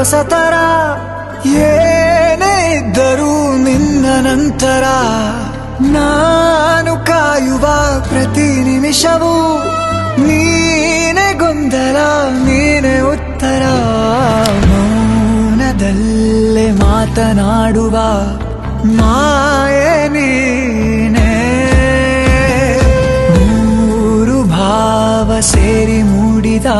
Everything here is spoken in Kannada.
ಹೊಸತರ ಏನೇ ಇದ್ದರೂ ನಿನ್ನ ನಂತರ ನಾನು ಕಾಯುವ ಪ್ರತಿ ನಿಮಿಷವೂ ನೀನೆ ಗೊಂದಲ ನೀನೆ ಉತ್ತರ ಮೌನದಲ್ಲೇ ಮಾತನಾಡುವ ಮಾಯೆ ನೀನೆ ಮೂರು ಭಾವ ಸೇರಿ ಮೂಡಿದ